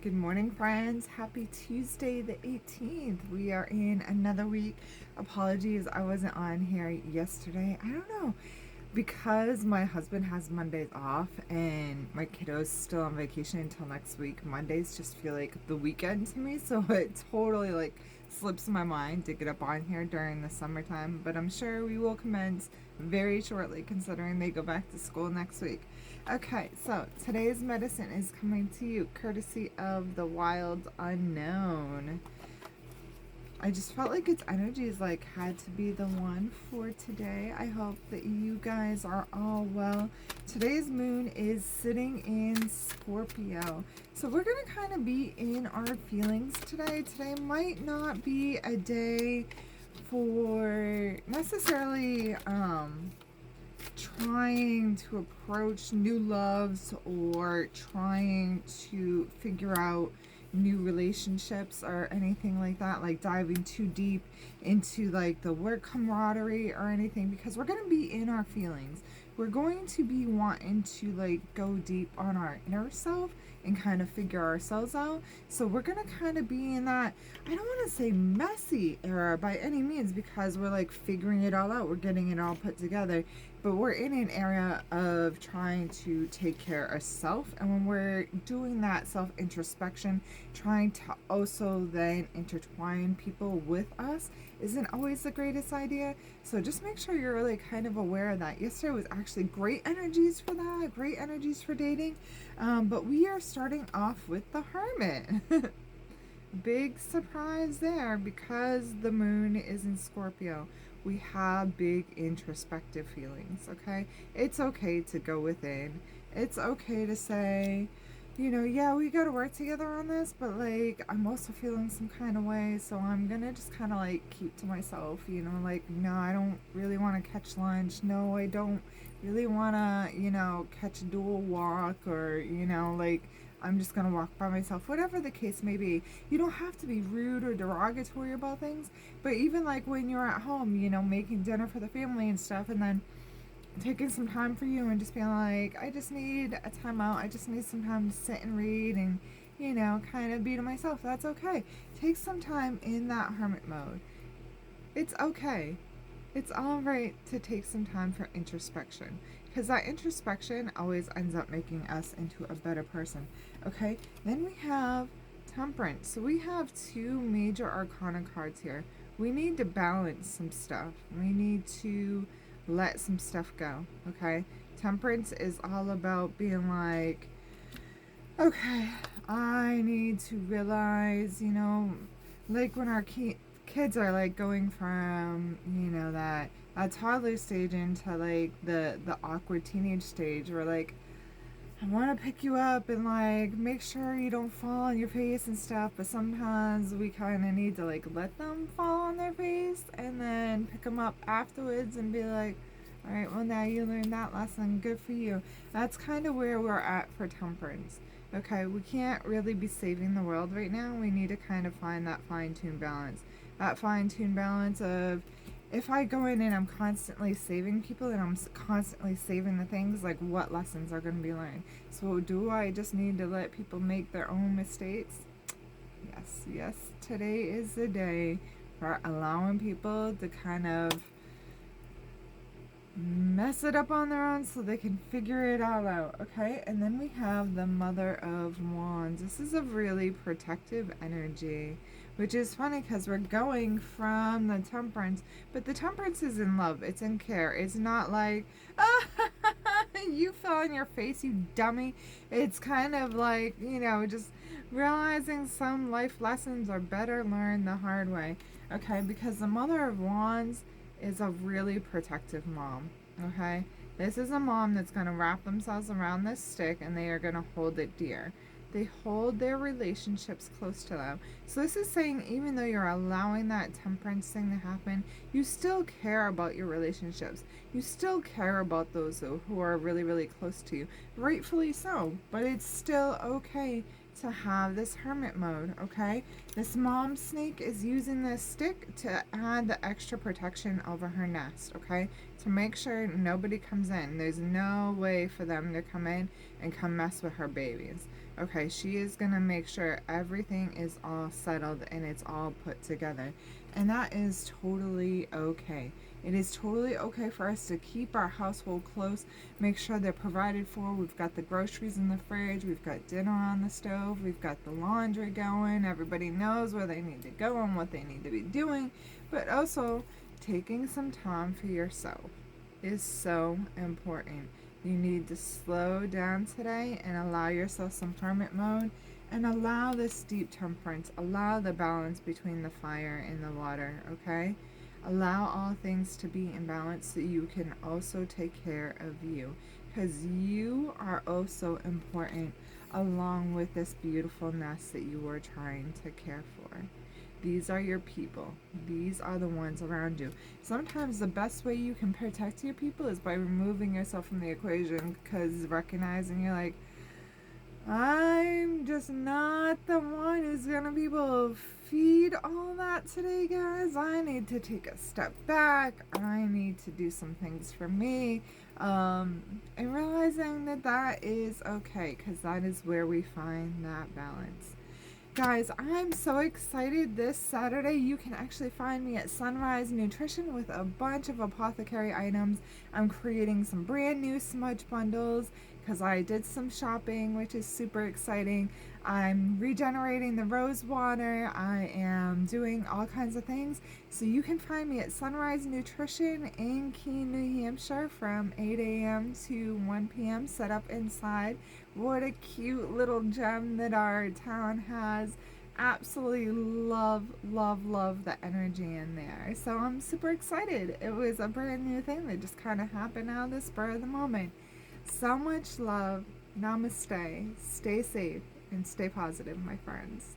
Good morning, friends. Happy Tuesday, the 18th. We are in another week. Apologies, I wasn't on here yesterday. I don't know. Because my husband has Mondays off and my kiddo's still on vacation until next week, Mondays just feel like the weekend to me. So it totally like slips my mind to get up on here during the summertime. But I'm sure we will commence very shortly considering they go back to school next week. Okay, so today's medicine is coming to you courtesy of the Wild Unknown. I just felt like its energies like had to be the one for today. I hope that you guys are all well. Today's moon is sitting in Scorpio. So we're going to kind of be in our feelings today. Today might not be a day for necessarily trying to approach new loves or trying to figure out new relationships or anything like that, like diving too deep into like the work camaraderie or anything, because we're going to be in our feelings. We're going to be wanting to like go deep on our inner self and kind of figure ourselves out. So we're going to kind of be in that, I don't want to say messy era by any means, because we're like figuring it all out, we're getting it all put together, but we're in an area of trying to take care of self. And when we're doing that self introspection, trying to also then intertwine people with us isn't always the greatest idea. So just make sure you're really kind of aware of that. Yesterday was actually great energies for that, great energies for dating. But we are starting off with the Hermit. Big surprise there, because the moon is in Scorpio. We have big introspective feelings, okay? It's okay to go within. It's okay to say, yeah, we got to work together on this, but like, I'm also feeling some kind of way, so I'm gonna just kind of like keep to myself, like, no, I don't really want to catch lunch. No, I don't really want to, catch a dual walk, or, like, I'm just gonna walk by myself, whatever the case may be. You don't have to be rude or derogatory about things, but even like when you're at home, making dinner for the family and stuff, and then taking some time for you and just being like, I just need a time out. I just need some time to sit and read and, kind of be to myself. That's okay. Take some time in that hermit mode. It's okay. It's all right to take some time for introspection, because that introspection always ends up making us into a better person. Okay, then we have temperance. So we have two major arcana cards here. We need to balance some stuff. We need to let some stuff go. Okay, temperance is all about being like, okay, I need to realize, like when our kids are like going from, that toddler stage into like the awkward teenage stage, where like, I want to pick you up and like make sure you don't fall on your face and stuff, but sometimes we kind of need to like let them fall on their face and then pick them up afterwards and be like, all right, well, now you learned that lesson, good for you. That's kind of where we're at for temperance. Okay, we can't really be saving the world right now. We need to kind of find that fine-tuned balance. That fine-tuned balance of, if I go in and I'm constantly saving people and I'm constantly saving the things, like, what lessons are going to be learned? So do I just need to let people make their own mistakes? Yes, today is the day for allowing people to kind of mess it up on their own so they can figure it all out, okay? And then we have the Mother of Wands. This is a really protective energy, which is funny because we're going from the Temperance, but the Temperance is in love. It's in care. It's not like, ah, you fell on your face, you dummy. It's kind of like, just realizing some life lessons are better learned the hard way, okay? Because the Mother of Wands is a really protective mom, okay? This is a mom that's going to wrap themselves around this stick and they are going to hold it dear. They hold their relationships close to them. So this is saying, even though you're allowing that temperance thing to happen, you still care about your relationships. You still care about those who are really, really close to you. Rightfully so, but it's still okay to have this hermit mode, okay? This mom snake is using this stick to add the extra protection over her nest, okay? To make sure nobody comes in. There's no way for them to come in and come mess with her babies. Okay, she is going to make sure everything is all settled and it's all put together. And that is totally okay. It is totally okay for us to keep our household close, make sure they're provided for. We've got the groceries in the fridge, we've got dinner on the stove, we've got the laundry going. Everybody knows where they need to go and what they need to be doing. But also, taking some time for yourself is so important. You need to slow down today and allow yourself some hermit mode and allow this deep temperance, allow the balance between the fire and the water, okay? Allow all things to be in balance so you can also take care of you, because you are also important along with this beautiful nest that you are trying to care for. These are your people. These are the ones around you. Sometimes the best way you can protect your people is by removing yourself from the equation, because recognizing you're like, I'm just not the one who's gonna be able to feed all that today, guys. I need to take a step back. I need to do some things for me. And realizing that that is okay, because that is where we find that balance. Guys, I'm so excited. This Saturday, you can actually find me at Sunrise Nutrition with a bunch of apothecary items. I'm creating some brand new smudge bundles because I did some shopping, which is super exciting. I'm regenerating the rose water. I am doing all kinds of things. So you can find me at Sunrise Nutrition in Keene, New Hampshire from 8 a.m. to 1 p.m. set up inside. What a cute little gem that our town has. Absolutely love, love, love the energy in there. So I'm super excited. It was a brand new thing that just kind of happened out of the spur of the moment. So much love. Namaste. Stay safe and stay positive, my friends.